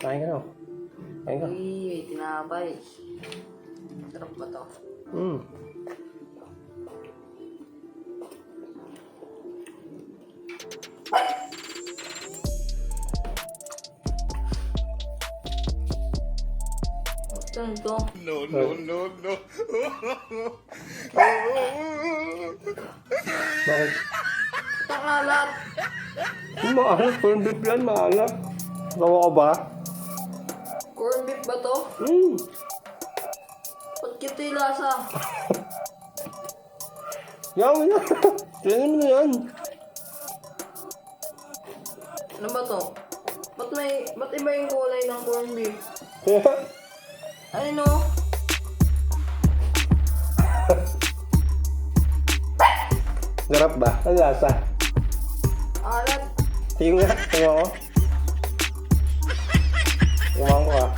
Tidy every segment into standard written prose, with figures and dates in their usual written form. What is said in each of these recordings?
Kain ka na. Kain ka. Uy, tinapay. Sarap ba to? Saan to? No. Bakit? Takalat! Maalat. Corn beef yan, maalat. Gawa ka ba? Corn beef ba to? Ba't kito yung lasa? Yan. Tingnan mo na yan. Ano ba to? Ba't iba yung kulay ng corn beef? Ano? Sarap ba? Ang lasa. Alat! Tingin nga. Tingnan ko. Tingnan ko ah.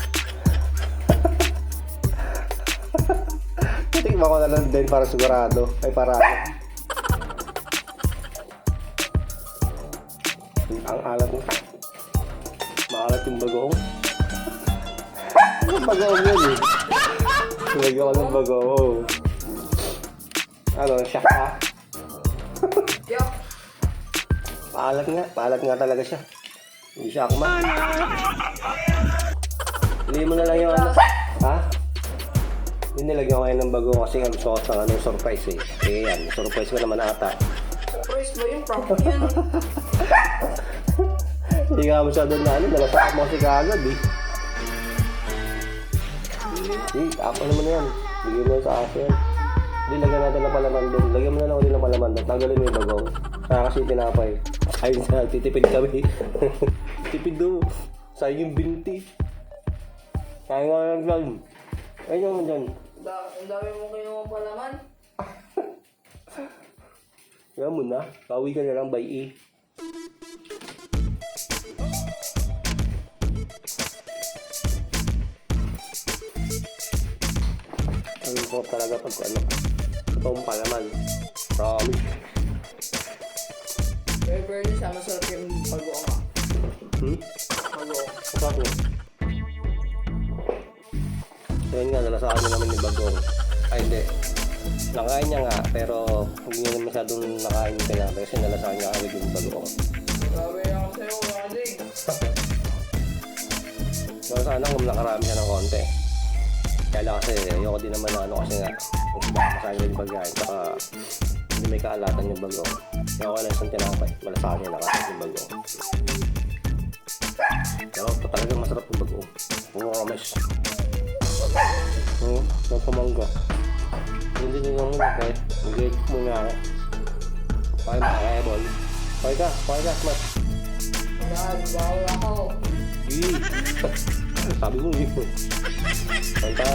Tingnan ko na lang din para sigurado. Ay para ano. Ang alat mo. Maalat yung bagoong. Ang bagoong yun eh. Lagyan ko ng bagoong. Ano, siya ka? Yuck! Paalat nga talaga siya. Hindi siya akma. Hindi mo na lang yung ano. Ha? Hindi nilagyan ko ngayon ng bago kasi nga gusto ko sa ano, surprise eh. Eh yan, surprise ko naman ata. Surprise ba yung prank yan? Hindi nga masyado na ano, nalasakap mo kasi kagad eh. Ako naman na yan. Bigyan mo sa akin. Hindi, lagyan natin ng palaman doon. Lagyan mo na lang ulit ng palaman doon. Tanggalin mo yung bagong. Kaya kasi tinapay. Ayun sa titipid kami. Tipid doon. Sayang yung binti. Sayang nga lang lang. Ayun naman dyan. Ang dami mo kinuha palaman. Kaya mo na. Bawi ka na lang by E. Ang ko talaga pag ano. Totoong palaman. Promise. Pero Bernie, masarap yung bagoong ka. Bagoong. Masarap mo. So yun nga, nalasaan niya naman yung bagong. Ay hindi. Nakain niya nga, pero hindi niya masyadong nakain yung tinapay kasi nalasaan niya agad yung bagong. Grabe ako sa'yo, Wadig. So sana kung nakarami siya ng konti. Kaya lang kasi ayoko din naman na ano kasi nga masaya yung pagkain. Saka hindi may kaalatan yung bagong. Kaya ako lang isang tinapay. Malasaan niya nakain yung bagong. Pero talagang masarap yung bagong. Promise. Napamangga. Hindi nyo lang muna kayo. Mag-edit muna ako. Pakay ba kaya, boy? Pakay ka, smash. Bawal ako. Sabi mo yun. Pakay ka.